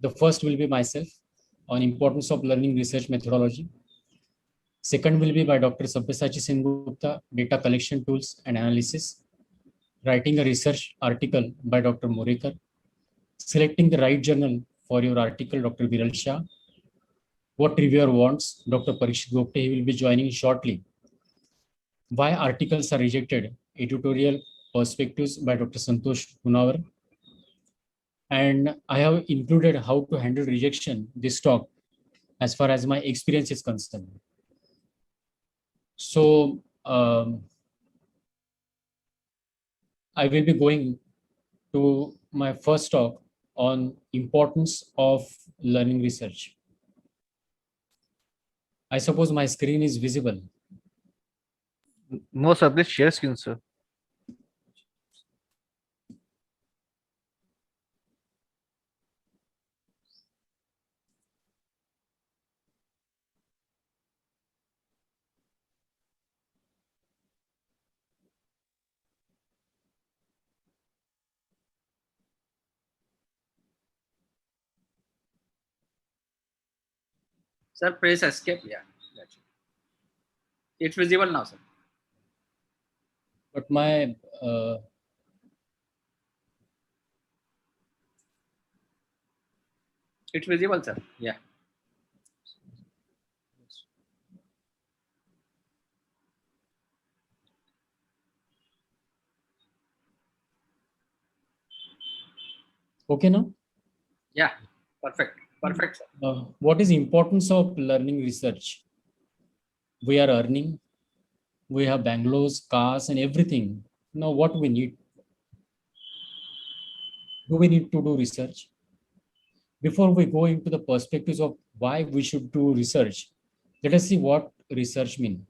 The first will be myself on importance of learning research methodology. Second will be by Dr. Sabyasachi Sengupta, data collection tools and analysis. Writing a research article by Dr. Morekar. Selecting the right journal for your article, Dr. Viral Shah. What reviewer wants, Dr. Parikshit Gopte, he will be joining shortly. Why articles are rejected, editorial perspectives by Dr. Santosh Punawar. And I have included how to handle rejection, this talk, as far as my experience is concerned. So I will be going to my first talk on importance of learning research. I suppose my screen is visible. No, sir. Please share screen, sir. Sir, press escape. Yeah. That's it. It's visible now, sir. But my It's visible, sir. Yeah. okay now? Yeah. Perfect. Perfect, sir. What is importance of learning research? We are earning, we have bungalows, cars, and everything. Now, what we need? Do we need to do research? Before we go into the perspectives of why we should do research, let us see what research means.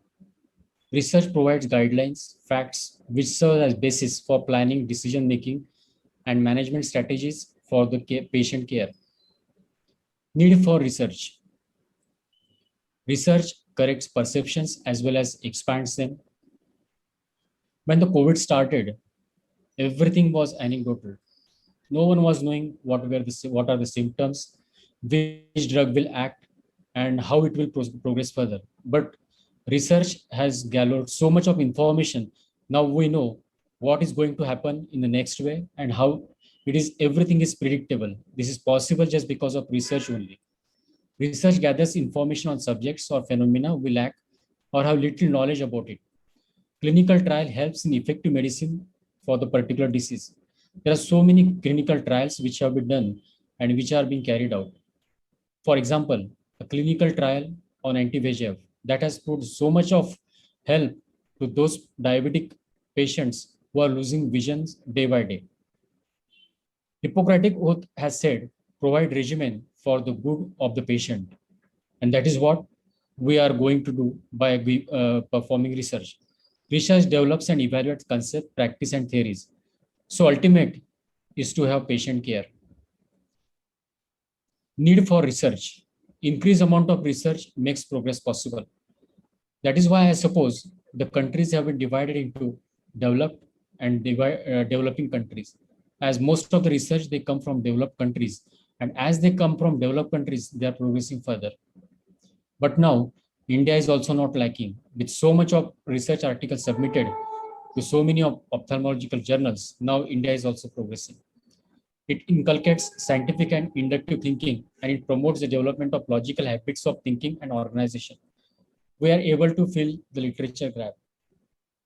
Research provides guidelines, facts, which serve as basis for planning, decision making, and management strategies for the patient care. Need for research. Research corrects perceptions as well as expands them. When the COVID started, everything was anecdotal. No one was knowing what are the symptoms, which drug will act, and how it will progress further. But research has gathered so much of information. Now we know what is going to happen in the next way and how everything is predictable. This is possible just because of research only. Research gathers information on subjects or phenomena we lack or have little knowledge about it. Clinical trial helps in effective medicine for the particular disease. There are so many clinical trials which have been done and which are being carried out. For example, a clinical trial on anti-VEGF that has put so much of help to those diabetic patients who are losing visions day by day. Hippocratic Oath has said, provide regimen for the good of the patient. And that is what we are going to do by performing research. Research develops and evaluates concept, practice, and theories. So ultimate is to have patient care. Need for research. Increased amount of research makes progress possible. That is why I suppose the countries have been divided into developed and developing countries. As most of the research, they come from developed countries. And as they come from developed countries, they are progressing further. But now, India is also not lacking. With so much of research articles submitted to so many of ophthalmological journals, now India is also progressing. It inculcates scientific and inductive thinking, and it promotes the development of logical habits of thinking and organization. We are able to fill the literature gap.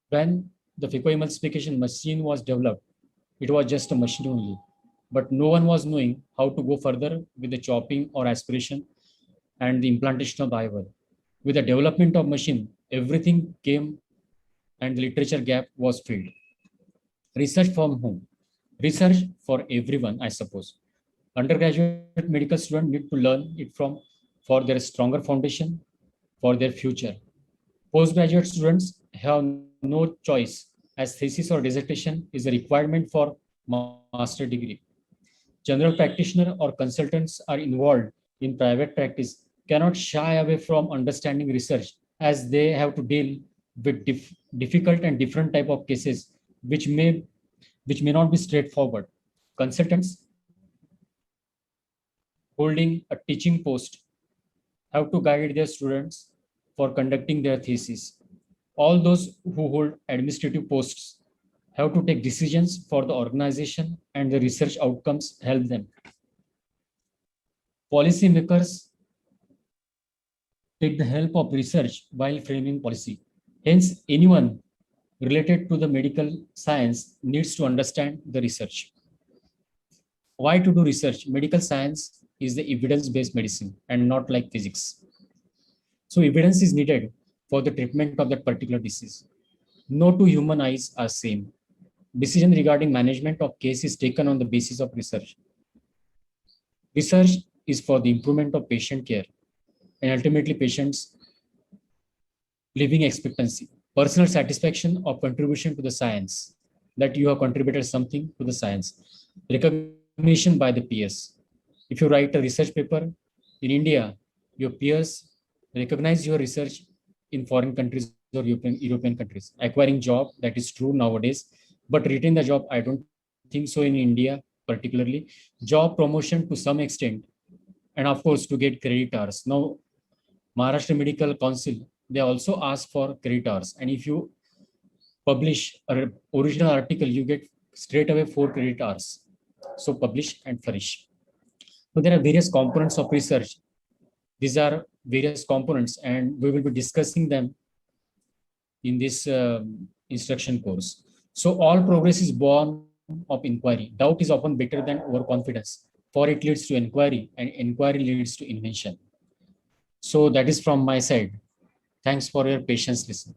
When the phacoemulsification machine was developed, it was just a machine only. But no one was knowing how to go further with the chopping or aspiration and the implantation of the eyeball. With the development of machine, everything came and the literature gap was filled. Research from whom? Research for everyone, I suppose. Undergraduate medical students need to learn it for their stronger foundation, for their future. Postgraduate students have no choice as thesis or dissertation is a requirement for master degree. General practitioner or consultants are involved in private practice cannot shy away from understanding research as they have to deal with difficult and different type of cases which may not be straightforward. Consultants holding a teaching post have to guide their students for conducting their thesis. All those who hold administrative posts have to take decisions for the organization and the research outcomes help them. Policymakers take the help of research while framing policy. Hence, anyone related to the medical science needs to understand the research. Why to do research? Medical science is the evidence-based medicine and not like physics. So evidence is needed for the treatment of that particular disease. No two human eyes are same. Decision regarding management of case is taken on the basis of research. Research is for the improvement of patient care and ultimately patients' living expectancy, personal satisfaction of contribution to the science, that you have contributed something to the science, recognition by the peers. If you write a research paper in India, your peers recognize your research in foreign countries or European countries. Acquiring job, that is true nowadays, but retain the job, I don't think so in India particularly. Job promotion to some extent, and of course to get credit hours. Now, Maharashtra Medical Council, they also ask for credit hours. And if you publish an original article, you get straight away 4 credit hours. So publish and flourish. So there are various components of research. These are various components, and we will be discussing them in this instruction course. So all progress is born of inquiry. Doubt is often better than overconfidence, for it leads to inquiry, and inquiry leads to invention. So that is from my side. Thanks for your patience listening.